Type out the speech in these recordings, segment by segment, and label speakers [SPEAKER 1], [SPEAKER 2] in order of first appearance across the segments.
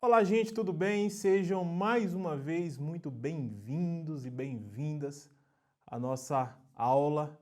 [SPEAKER 1] Olá, gente, tudo bem? Sejam mais uma vez muito bem-vindos e bem-vindas à nossa aula.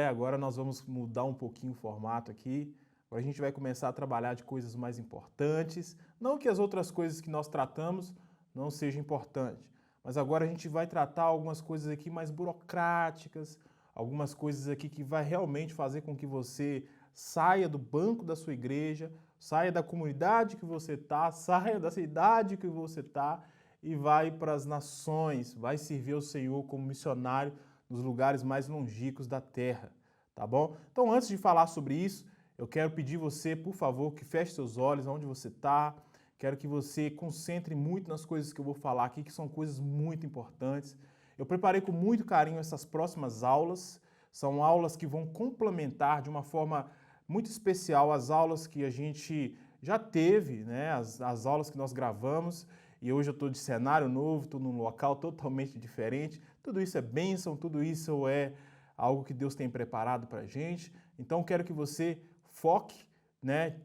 [SPEAKER 1] Agora nós vamos mudar um pouquinho o formato aqui. Agora a gente vai começar a trabalhar de coisas mais importantes. Não que as outras coisas que nós tratamos não sejam importantes, mas agora a gente vai tratar algumas coisas aqui mais burocráticas, algumas coisas aqui que vai realmente fazer com que você saia do banco da sua igreja, saia da comunidade que você está, saia da cidade que você está e vai para as nações, vai servir ao Senhor como missionário nos lugares mais longínquos da terra, tá bom? Então, antes de falar sobre isso, eu quero pedir você, por favor, que feche seus olhos onde você está. Quero que você concentre muito nas coisas que eu vou falar aqui, que são coisas muito importantes. Eu preparei com muito carinho essas próximas aulas. São aulas que vão complementar de uma forma muito especial as aulas que a gente já teve, né? As aulas que nós gravamos. E hoje eu estou de cenário novo, estou num local totalmente diferente. Tudo isso é bênção, tudo isso é algo que Deus tem preparado para a gente. Então quero que você foque, né?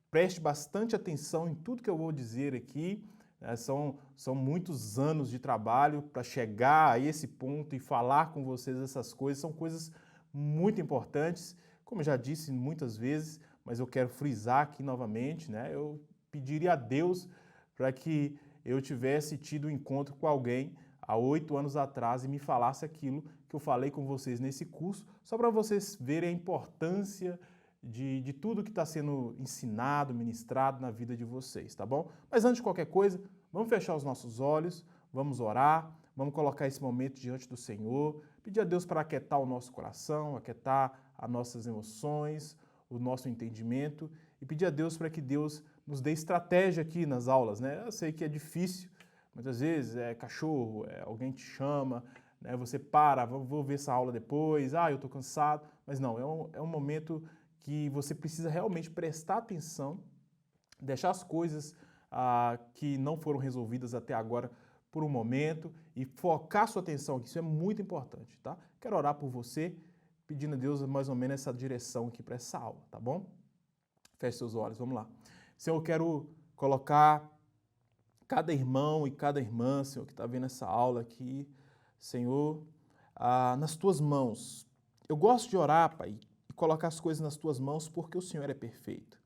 [SPEAKER 1] Preste bastante atenção em tudo que eu vou dizer aqui. São muitos anos de trabalho para chegar a esse ponto e falar com vocês essas coisas. São coisas muito importantes, como eu já disse muitas vezes, mas eu quero frisar aqui novamente, né? Eu pediria a Deus para que eu tivesse tido um encontro com alguém há 8 anos atrás e me falasse aquilo que eu falei com vocês nesse curso, só para vocês verem a importância de tudo que está sendo ensinado, ministrado na vida de vocês, tá bom? Mas antes de qualquer coisa, vamos fechar os nossos olhos, vamos orar, vamos colocar esse momento diante do Senhor, pedir a Deus para aquietar o nosso coração, aquietar as nossas emoções, o nosso entendimento e pedir a Deus para que Deus nos dê estratégia aqui nas aulas, né? Eu sei que é difícil, muitas vezes é cachorro, alguém te chama, né? Você para, vou ver essa aula depois, eu estou cansado, mas não, é um momento que você precisa realmente prestar atenção, deixar as coisas que não foram resolvidas até agora por um momento e focar sua atenção aqui, isso é muito importante, tá? Quero orar por você, pedindo a Deus mais ou menos essa direção aqui para essa aula, tá bom? Feche seus olhos, vamos lá. Senhor, eu quero colocar cada irmão e cada irmã, Senhor, que está vendo essa aula aqui, Senhor, nas tuas mãos. Eu gosto de orar, Pai, e colocar as coisas nas tuas mãos porque o Senhor é perfeito.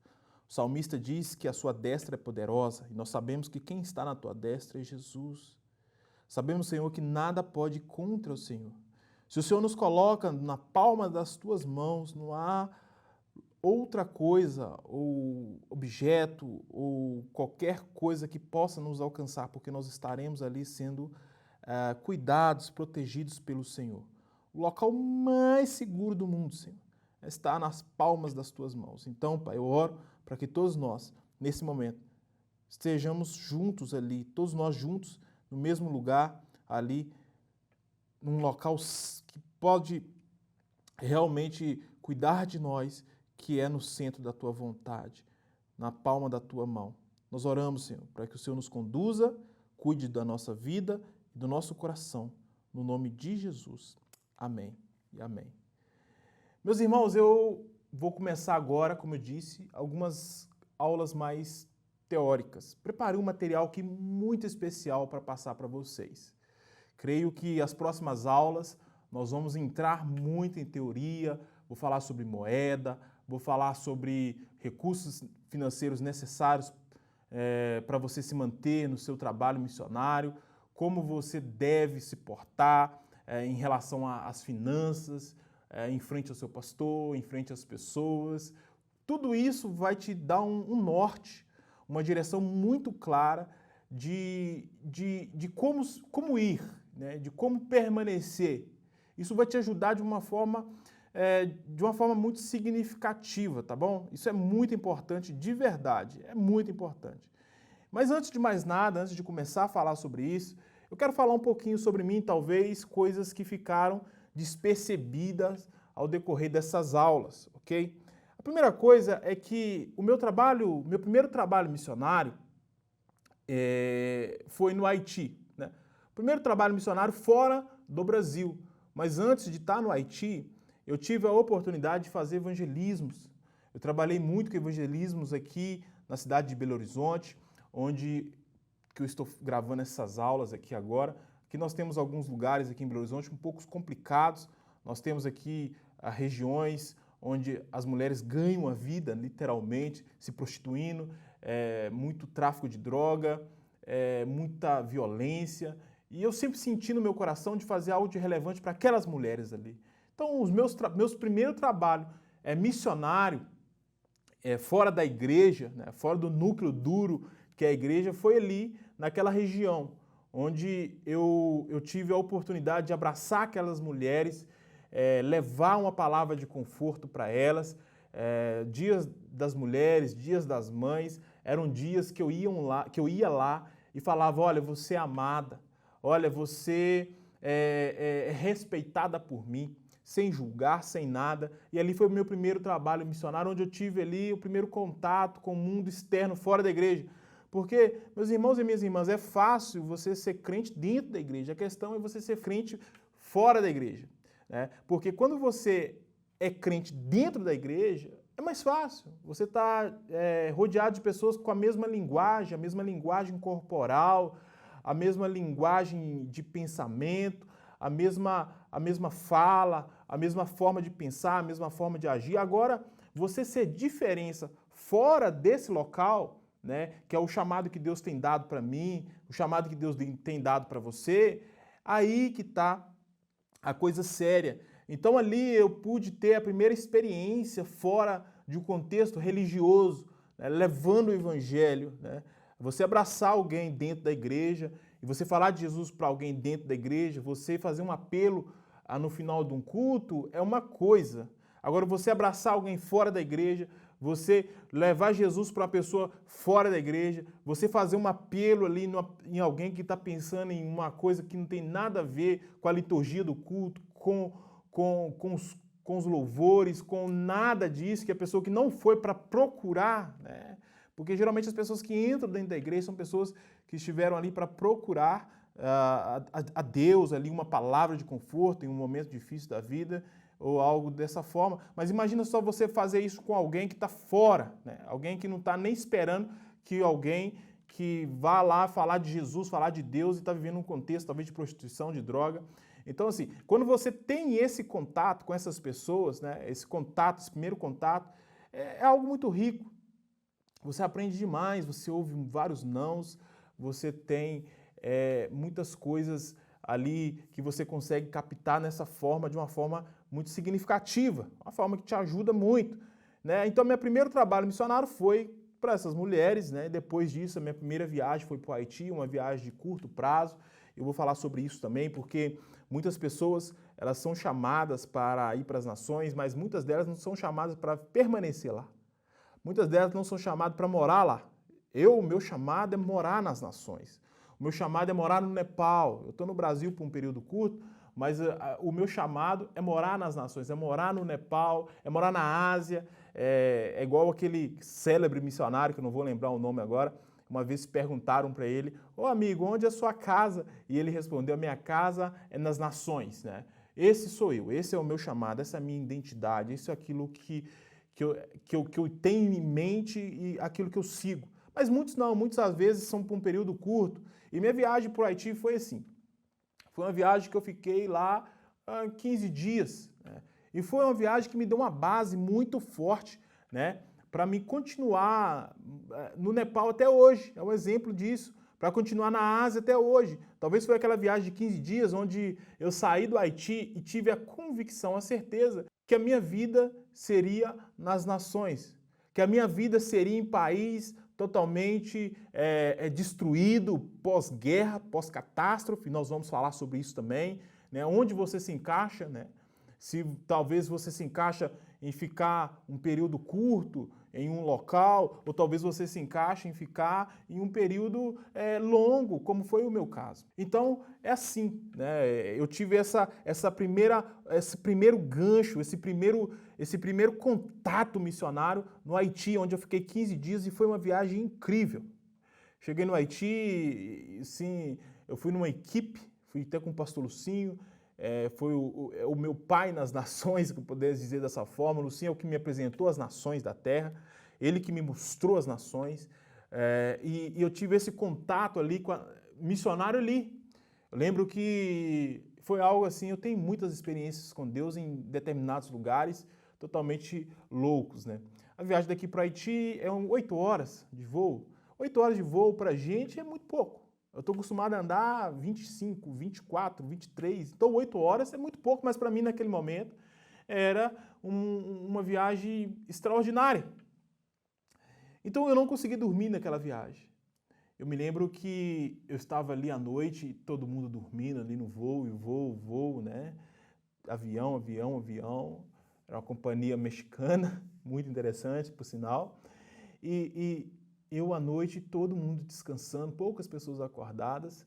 [SPEAKER 1] O salmista diz que a sua destra é poderosa e nós sabemos que quem está na tua destra é Jesus. Sabemos, Senhor, que nada pode ir contra o Senhor. Se o Senhor nos coloca na palma das tuas mãos, não há outra coisa ou objeto ou qualquer coisa que possa nos alcançar, porque nós estaremos ali sendo cuidados, protegidos pelo Senhor. O local mais seguro do mundo, Senhor, está nas palmas das tuas mãos. Então, Pai, eu oro para que todos nós, nesse momento, estejamos juntos ali, todos nós juntos, no mesmo lugar, ali, num local que pode realmente cuidar de nós, que é no centro da tua vontade, na palma da tua mão. Nós oramos, Senhor, para que o Senhor nos conduza, cuide da nossa vida e do nosso coração, no nome de Jesus. Amém e amém. Meus irmãos, eu vou começar agora, como eu disse, algumas aulas mais teóricas. Preparei um material aqui muito especial para passar para vocês. Creio que as próximas aulas nós vamos entrar muito em teoria, vou falar sobre moeda, vou falar sobre recursos financeiros necessários para você se manter no seu trabalho missionário, como você deve se portar em relação às finanças, em frente ao seu pastor, em frente às pessoas. Tudo isso vai te dar um norte, uma direção muito clara de como ir, né? De como permanecer. Isso vai te ajudar de uma forma muito significativa, tá bom? Isso é muito importante, de verdade, é muito importante. Mas antes de mais nada, antes de começar a falar sobre isso, eu quero falar um pouquinho sobre mim, talvez coisas que ficaram despercebidas ao decorrer dessas aulas, ok? A primeira coisa é que o meu primeiro trabalho missionário foi no Haiti, né? O primeiro trabalho missionário fora do Brasil. Mas antes de estar no Haiti, eu tive a oportunidade de fazer evangelismos. Eu trabalhei muito com evangelismos aqui na cidade de Belo Horizonte, onde que eu estou gravando essas aulas aqui agora. Aqui nós temos alguns lugares aqui em Belo Horizonte um pouco complicados. Nós temos aqui regiões onde as mulheres ganham a vida, literalmente, se prostituindo, muito tráfico de droga, muita violência. E eu sempre senti no meu coração de fazer algo de relevante para aquelas mulheres ali. Então, os meus primeiros trabalhos missionário, fora da igreja, né, fora do núcleo duro que é a igreja, foi ali, naquela região, onde eu tive a oportunidade de abraçar aquelas mulheres, levar uma palavra de conforto para elas. Dias das mulheres, dias das mães, eram dias que eu ia lá e falava, olha, você é amada, olha, você é respeitada por mim, sem julgar, sem nada. E ali foi o meu primeiro trabalho missionário, onde eu tive ali o primeiro contato com o mundo externo, fora da igreja. Porque, meus irmãos e minhas irmãs, é fácil você ser crente dentro da igreja, a questão é você ser crente fora da igreja, né? Porque quando você é crente dentro da igreja, é mais fácil. Você está rodeado de pessoas com a mesma linguagem corporal, a mesma linguagem de pensamento, a mesma fala, a mesma forma de pensar, a mesma forma de agir. Agora, você ser diferença fora desse local, né, que é o chamado que Deus tem dado para mim, o chamado que Deus tem dado para você, aí que está a coisa séria. Então ali eu pude ter a primeira experiência fora de um contexto religioso, né, levando o evangelho, né? Você abraçar alguém dentro da igreja e você falar de Jesus para alguém dentro da igreja, você fazer um apelo no final de um culto é uma coisa. Agora, você abraçar alguém fora da igreja, você levar Jesus para uma pessoa fora da igreja, você fazer um apelo ali em alguém que está pensando em uma coisa que não tem nada a ver com a liturgia do culto, com os louvores, com nada disso, que a pessoa que não foi para procurar, né? Porque geralmente as pessoas que entram dentro da igreja são pessoas que estiveram ali para procurar a Deus, ali uma palavra de conforto em um momento difícil da vida, ou algo dessa forma. Mas imagina só você fazer isso com alguém que está fora, né? Alguém que não está nem esperando que alguém que vá lá falar de Jesus, falar de Deus e está vivendo um contexto talvez de prostituição, de droga. Então, assim, quando você tem esse contato com essas pessoas, né, esse primeiro contato, é algo muito rico. Você aprende demais, você ouve vários nãos, você tem muitas coisas ali que você consegue captar nessa forma, de uma forma muito significativa, uma forma que te ajuda muito, né? Então, meu primeiro trabalho missionário foi para essas mulheres, né? Depois disso, a minha primeira viagem foi para o Haiti, uma viagem de curto prazo. Eu vou falar sobre isso também, porque muitas pessoas, elas são chamadas para ir para as nações, mas muitas delas não são chamadas para permanecer lá. Muitas delas não são chamadas para morar lá. O meu chamado é morar nas nações. O meu chamado é morar no Nepal. Eu estou no Brasil por um período curto, mas o meu chamado é morar nas nações, é morar no Nepal, é morar na Ásia. É igual aquele célebre missionário, que eu não vou lembrar o nome agora. Uma vez perguntaram para ele, ô amigo, onde é a sua casa? E ele respondeu, a minha casa é nas nações, né? Esse sou eu, esse é o meu chamado, essa é a minha identidade, isso é aquilo que eu tenho em mente e aquilo que eu sigo. Mas muitos não, muitas às vezes são por um período curto. E minha viagem para o Haiti foi assim. Foi uma viagem que eu fiquei lá 15 dias. Né? E foi uma viagem que me deu uma base muito forte, né, para me continuar no Nepal até hoje. É um exemplo disso. Para continuar na Ásia até hoje. Talvez foi aquela viagem de 15 dias onde eu saí do Haiti e tive a convicção, a certeza que a minha vida seria nas nações, que a minha vida seria em país totalmente destruído, pós-guerra, pós-catástrofe. Nós vamos falar sobre isso também, né? Onde você se encaixa, né? Se talvez você se encaixa em ficar um período curto em um local, ou talvez você se encaixe em ficar em um período longo, como foi o meu caso. Então, é assim, né? Eu tive esse primeiro gancho, esse primeiro contato missionário no Haiti, onde eu fiquei 15 dias e foi uma viagem incrível. Cheguei no Haiti, sim, eu fui numa equipe, fui até com o pastor Lucinho, foi o meu pai nas nações, que eu poderia dizer dessa forma. O Lucinho é o que me apresentou as nações da terra, ele que me mostrou as nações. E eu tive esse contato ali com missionário ali. Eu lembro que foi algo assim, eu tenho muitas experiências com Deus em determinados lugares, totalmente loucos, né? A viagem daqui para Haiti é 8 horas de voo. 8 horas de voo para a gente é muito pouco. Eu estou acostumado a andar 25, 24, 23, então 8 horas é muito pouco, mas para mim naquele momento era uma viagem extraordinária. Então eu não consegui dormir naquela viagem. Eu me lembro que eu estava ali à noite, todo mundo dormindo ali no voo, e voo, né? Avião, avião, avião. Era uma companhia mexicana, muito interessante, por sinal. E eu à noite, todo mundo descansando, poucas pessoas acordadas.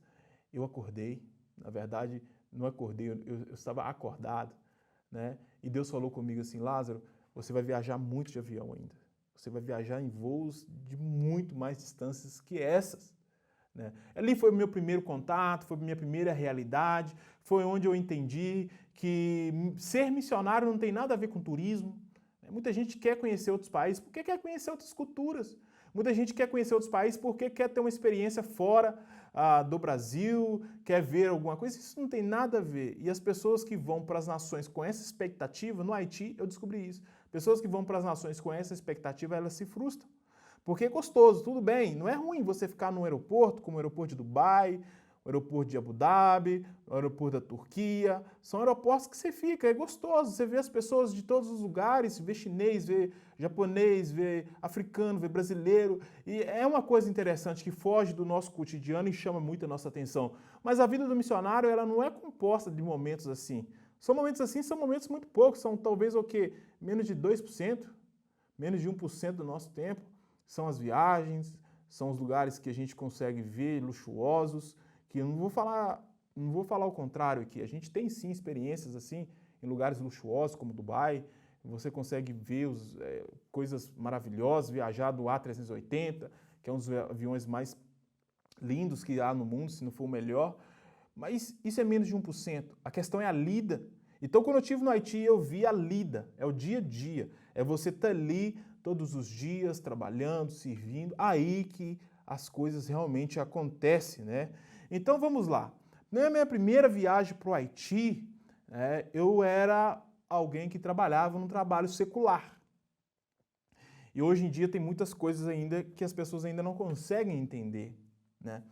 [SPEAKER 1] Eu acordei, na verdade, não acordei, eu estava acordado, né? E Deus falou comigo assim, Lázaro, você vai viajar muito de avião ainda. Você vai viajar em voos de muito mais distâncias que essas. Né? Ali foi o meu primeiro contato, foi a minha primeira realidade, foi onde eu entendi que ser missionário não tem nada a ver com turismo. Muita gente quer conhecer outros países porque quer conhecer outras culturas. Muita gente quer conhecer outros países porque quer ter uma experiência fora do Brasil, quer ver alguma coisa. Isso não tem nada a ver. E as pessoas que vão para as nações com essa expectativa, no Haiti eu descobri isso, pessoas que vão para as nações com essa expectativa, elas se frustram. Porque é gostoso, tudo bem, não é ruim você ficar num aeroporto, como o aeroporto de Dubai, o aeroporto de Abu Dhabi, o aeroporto da Turquia, são aeroportos que você fica, é gostoso, você vê as pessoas de todos os lugares, vê chinês, vê japonês, vê africano, vê brasileiro, e é uma coisa interessante que foge do nosso cotidiano e chama muito a nossa atenção. Mas a vida do missionário, ela não é composta de momentos assim. São momentos assim, são momentos muito poucos, são talvez o quê? Menos de 2%, menos de 1% do nosso tempo. São as viagens, são os lugares que a gente consegue ver luxuosos, que eu não vou falar o contrário aqui. A gente tem sim experiências assim em lugares luxuosos como Dubai. Você consegue ver coisas maravilhosas, viajar do A380, que é um dos aviões mais lindos que há no mundo, se não for o melhor. Mas isso é menos de 1%. A questão é a lida. Então, quando eu estive no Haiti, eu vi a lida, é o dia a dia. É você estar ali todos os dias, trabalhando, servindo, aí que as coisas realmente acontecem, né? Então, vamos lá. Na minha primeira viagem para o Haiti, eu era alguém que trabalhava num trabalho secular. E hoje em dia tem muitas coisas ainda que as pessoas ainda não conseguem entender, né?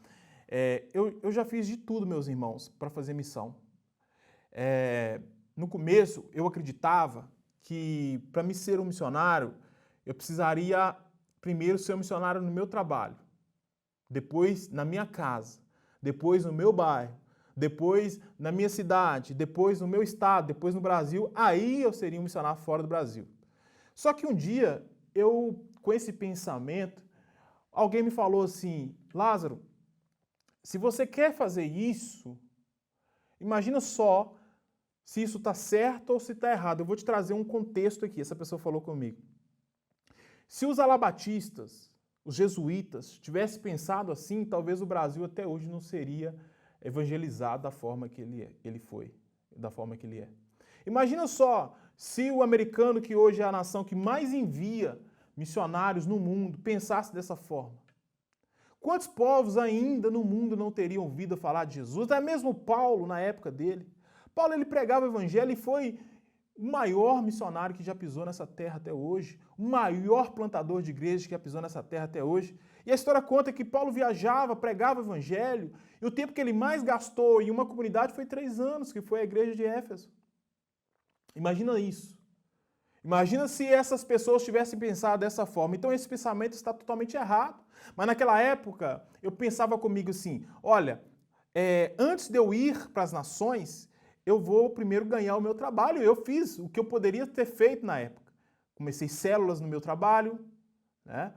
[SPEAKER 1] Eu já fiz de tudo, meus irmãos, para fazer missão. No começo, eu acreditava que para me ser um missionário, eu precisaria primeiro ser um missionário no meu trabalho, depois na minha casa, depois no meu bairro, depois na minha cidade, depois no meu estado, depois no Brasil, aí eu seria um missionário fora do Brasil. Só que um dia, com esse pensamento, alguém me falou assim, Lázaro, se você quer fazer isso, imagina só se isso está certo ou se está errado. Eu vou te trazer um contexto aqui, essa pessoa falou comigo. Se os alabatistas, os jesuítas, tivessem pensado assim, talvez o Brasil até hoje não seria evangelizado da forma que ele foi, da forma que ele é. Imagina só se o americano, que hoje é a nação que mais envia missionários no mundo, pensasse dessa forma. Quantos povos ainda no mundo não teriam ouvido falar de Jesus? Até mesmo Paulo, na época dele. Paulo, ele pregava o evangelho e foi o maior missionário que já pisou nessa terra até hoje, o maior plantador de igrejas que já pisou nessa terra até hoje. E a história conta que Paulo viajava, pregava o evangelho, e o tempo que ele mais gastou em uma comunidade foi 3 anos, que foi a igreja de Éfeso. Imagina isso. Imagina se essas pessoas tivessem pensado dessa forma. Então esse pensamento está totalmente errado. Mas naquela época, eu pensava comigo assim, olha, antes de eu ir para as nações, eu vou primeiro ganhar o meu trabalho. Eu fiz o que eu poderia ter feito na época. Comecei células no meu trabalho, né?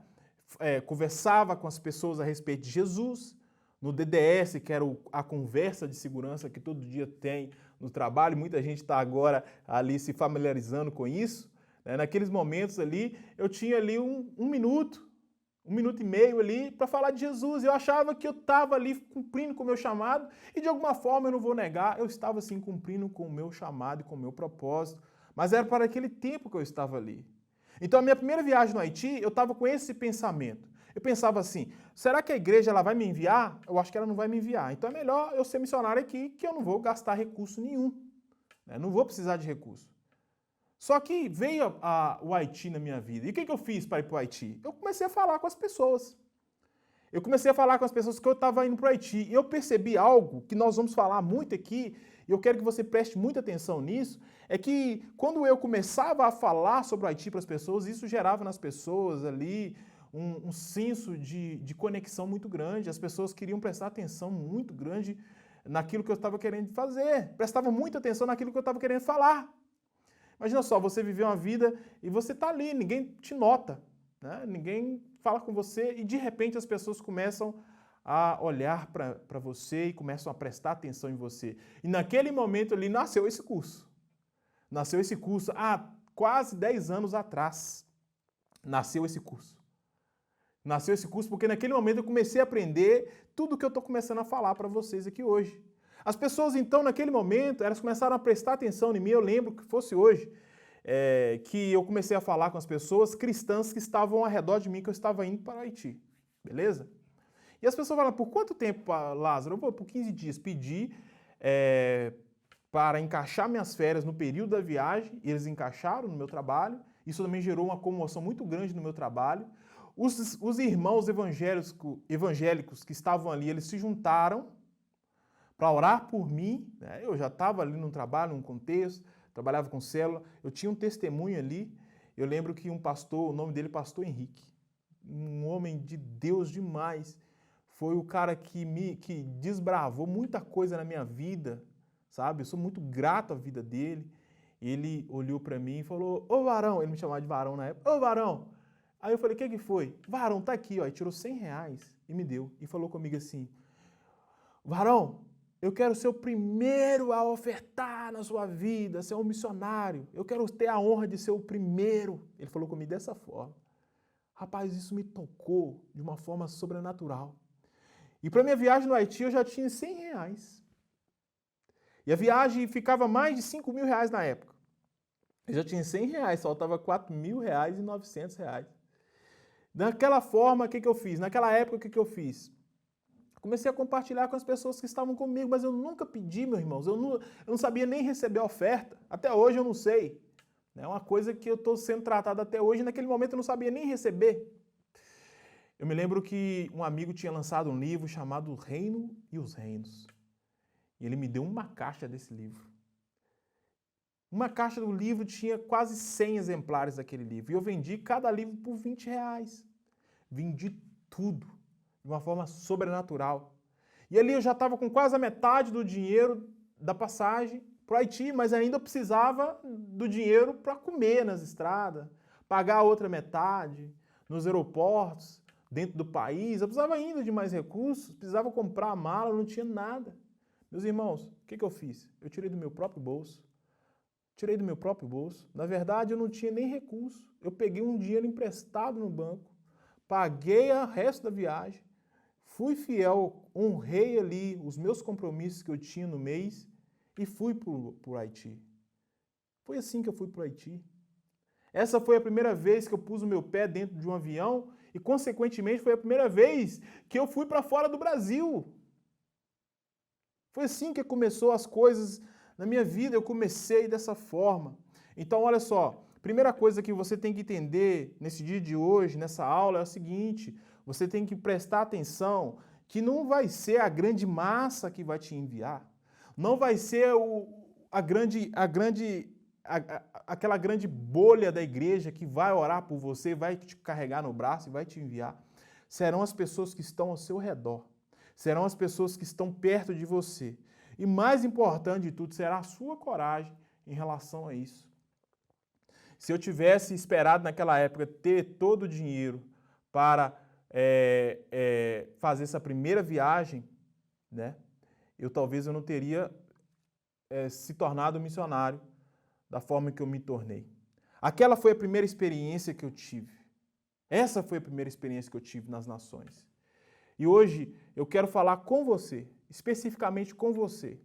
[SPEAKER 1] Conversava com as pessoas a respeito de Jesus. No DDS, que era a conversa de segurança que todo dia tem no trabalho, muita gente está agora ali se familiarizando com isso. Naqueles momentos ali, eu tinha ali um minuto e meio ali para falar de Jesus. Eu achava que eu estava ali cumprindo com o meu chamado e de alguma forma, eu não vou negar, eu estava sim cumprindo com o meu chamado e com o meu propósito, mas era para aquele tempo que eu estava ali. Então a minha primeira viagem no Haiti, eu estava com esse pensamento. Eu pensava assim, será que a igreja ela vai me enviar? Eu acho que ela não vai me enviar. Então é melhor eu ser missionário aqui, que eu não vou gastar recurso nenhum. Né? Não vou precisar de recurso. Só que veio o Haiti na minha vida. E o que eu fiz para ir para o Haiti? Eu comecei a falar com as pessoas. Eu comecei a falar com as pessoas que eu estava indo para o Haiti. E eu percebi algo que nós vamos falar muito aqui, e eu quero que você preste muita atenção nisso, é que quando eu começava a falar sobre o Haiti para as pessoas, isso gerava nas pessoas ali um senso de conexão muito grande. As pessoas queriam prestar atenção muito grande naquilo que eu estava querendo fazer. Prestavam muita atenção naquilo que eu estava querendo falar. Imagina só, você viver uma vida e você está ali, ninguém te nota, né? Ninguém fala com você e de repente as pessoas começam a olhar para você e começam a prestar atenção em você. E naquele momento ali nasceu esse curso. Nasceu esse curso há quase 10 anos atrás. Nasceu esse curso. Nasceu esse curso porque naquele momento eu comecei a aprender tudo o que eu estou começando a falar para vocês aqui hoje. As pessoas, então, naquele momento, elas começaram a prestar atenção em mim. Eu lembro que fosse hoje que eu comecei a falar com as pessoas cristãs que estavam ao redor de mim, que eu estava indo para o Haiti. Beleza? E as pessoas falam, por quanto tempo, Lázaro? Eu vou por 15 dias. Pedi para encaixar minhas férias no período da viagem, e eles encaixaram no meu trabalho. Isso também gerou uma comoção muito grande no meu trabalho. Os irmãos evangélicos que estavam ali, eles se juntaram para orar por mim, né? Eu já estava ali no trabalho, num contexto, trabalhava com célula, eu tinha um testemunho ali. Eu lembro que um pastor, o nome dele é Pastor Henrique, um homem de Deus demais, foi o cara que desbravou muita coisa na minha vida, sabe? Eu sou muito grato à vida dele. Ele olhou para mim e falou, ô varão, ele me chamava de varão na época, ô varão. Aí eu falei, o que foi? Varão, tá aqui, ó, e tirou R$100 e me deu. E falou comigo assim, varão, eu quero ser o primeiro a ofertar na sua vida, ser um missionário. Eu quero ter a honra de ser o primeiro. Ele falou comigo dessa forma. Rapaz, isso me tocou de uma forma sobrenatural. E para minha viagem no Haiti eu já tinha R$100. E a viagem ficava mais de R$5.000 na época. Eu já tinha R$100, faltava R$4.900. Daquela forma, o que eu fiz? Naquela época, o que eu fiz? Comecei a compartilhar com as pessoas que estavam comigo, mas eu nunca pedi, meus irmãos, eu não sabia nem receber a oferta. Até hoje eu não sei. É uma coisa que eu estou sendo tratado até hoje, naquele momento eu não sabia nem receber. Eu me lembro que um amigo tinha lançado um livro chamado O Reino e os Reinos. E ele me deu uma caixa desse livro. Uma caixa do livro tinha quase 100 exemplares daquele livro. E eu vendi cada livro por R$20. Vendi tudo de uma forma sobrenatural. E ali eu já estava com quase a metade do dinheiro da passagem para o Haiti, mas ainda precisava do dinheiro para comer nas estradas, pagar a outra metade nos aeroportos, dentro do país. Eu precisava ainda de mais recursos, precisava comprar a mala, não tinha nada. Meus irmãos, o que eu fiz? Eu tirei do meu próprio bolso. Na verdade, eu não tinha nem recurso. Eu peguei um dinheiro emprestado no banco, paguei o resto da viagem, fui fiel, honrei ali os meus compromissos que eu tinha no mês e fui para o Haiti. Foi assim que eu fui para o Haiti. Essa foi a primeira vez que eu pus o meu pé dentro de um avião e, consequentemente, foi a primeira vez que eu fui para fora do Brasil. Foi assim que começou as coisas na minha vida, eu comecei dessa forma. Então, olha só, primeira coisa que você tem que entender nesse dia de hoje, nessa aula, é o seguinte: você tem que prestar atenção que não vai ser a grande massa que vai te enviar, não vai ser aquela grande bolha da igreja que vai orar por você, vai te carregar no braço e vai te enviar. Serão as pessoas que estão ao seu redor, serão as pessoas que estão perto de você. E mais importante de tudo, será a sua coragem em relação a isso. Se eu tivesse esperado naquela época ter todo o dinheiro para fazer essa primeira viagem, né, talvez eu não teria se tornado missionário da forma que eu me tornei. Aquela foi a primeira experiência que eu tive. Essa foi a primeira experiência que eu tive nas nações. E hoje eu quero falar com você, especificamente com você.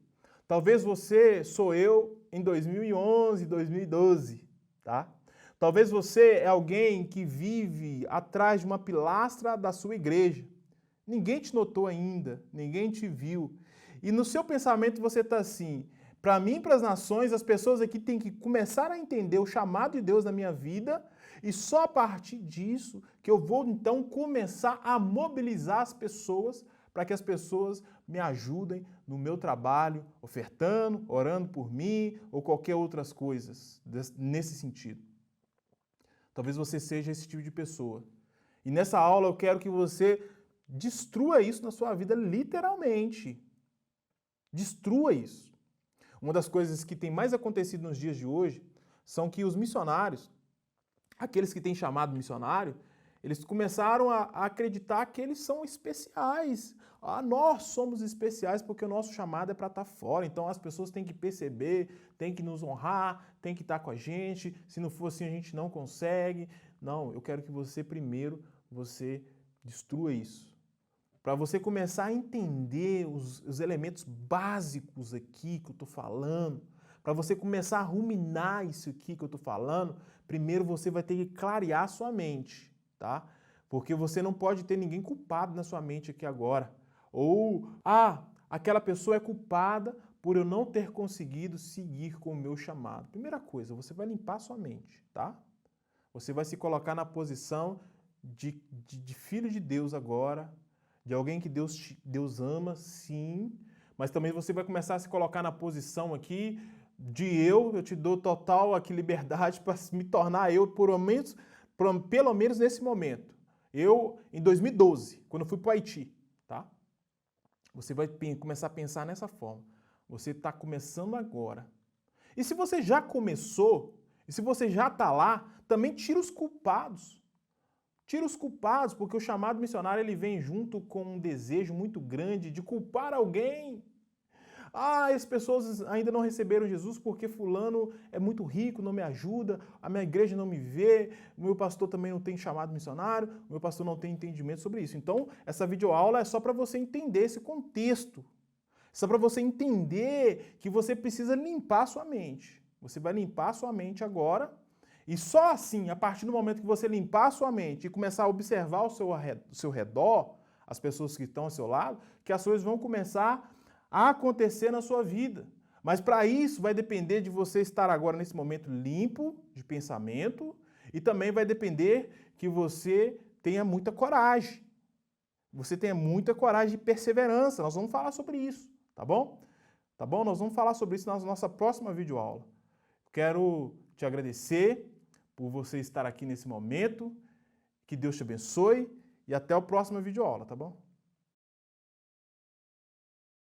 [SPEAKER 1] Talvez você sou eu em 2011, 2012, tá? Talvez você é alguém que vive atrás de uma pilastra da sua igreja. Ninguém te notou ainda, ninguém te viu. E no seu pensamento você está assim, para mim, para as nações, as pessoas aqui têm que começar a entender o chamado de Deus na minha vida e só a partir disso que eu vou então começar a mobilizar as pessoas para que as pessoas me ajudem no meu trabalho, ofertando, orando por mim ou qualquer outras coisas nesse sentido. Talvez você seja esse tipo de pessoa. E nessa aula eu quero que você destrua isso na sua vida, literalmente. Destrua isso. Uma das coisas que tem mais acontecido nos dias de hoje são que os missionários, aqueles que têm chamado missionário, eles começaram a acreditar que eles são especiais. Ah, nós somos especiais porque o nosso chamado é para estar fora. Então as pessoas têm que perceber, têm que nos honrar, têm que estar com a gente. Se não for assim, a gente não consegue. Não, eu quero que você primeiro, você destrua isso. Para você começar a entender os elementos básicos aqui que eu estou falando, para você começar a ruminar isso aqui que eu estou falando, primeiro você vai ter que clarear sua mente, tá? Porque você não pode ter ninguém culpado na sua mente aqui agora. Ou, aquela pessoa é culpada por eu não ter conseguido seguir com o meu chamado. Primeira coisa, você vai limpar sua mente, tá? Você vai se colocar na posição de filho de Deus agora, de alguém que Deus ama, sim, mas também você vai começar a se colocar na posição aqui de eu te dou total aqui liberdade para me tornar eu, pelo menos nesse momento. Eu, em 2012, quando eu fui para o Haiti, tá? Você vai começar a pensar nessa forma. Você está começando agora. E se você já começou, e se você já está lá, também tira os culpados. Tira os culpados, porque o chamado missionário ele vem junto com um desejo muito grande de culpar alguém. As pessoas ainda não receberam Jesus porque fulano é muito rico, não me ajuda, a minha igreja não me vê, o meu pastor também não tem chamado missionário, o meu pastor não tem entendimento sobre isso. Então, essa videoaula é só para você entender esse contexto. Só para você entender que você precisa limpar a sua mente. Você vai limpar a sua mente agora. E só assim, a partir do momento que você limpar a sua mente e começar a observar o seu redor, as pessoas que estão ao seu lado, que as coisas vão começar a acontecer na sua vida. Mas para isso vai depender de você estar agora nesse momento limpo de pensamento e também vai depender que você tenha muita coragem. Você tenha muita coragem e perseverança. Nós vamos falar sobre isso, tá bom? Tá bom? Nós vamos falar sobre isso na nossa próxima videoaula. Quero te agradecer por você estar aqui nesse momento. Que Deus te abençoe e até a próxima videoaula, tá bom?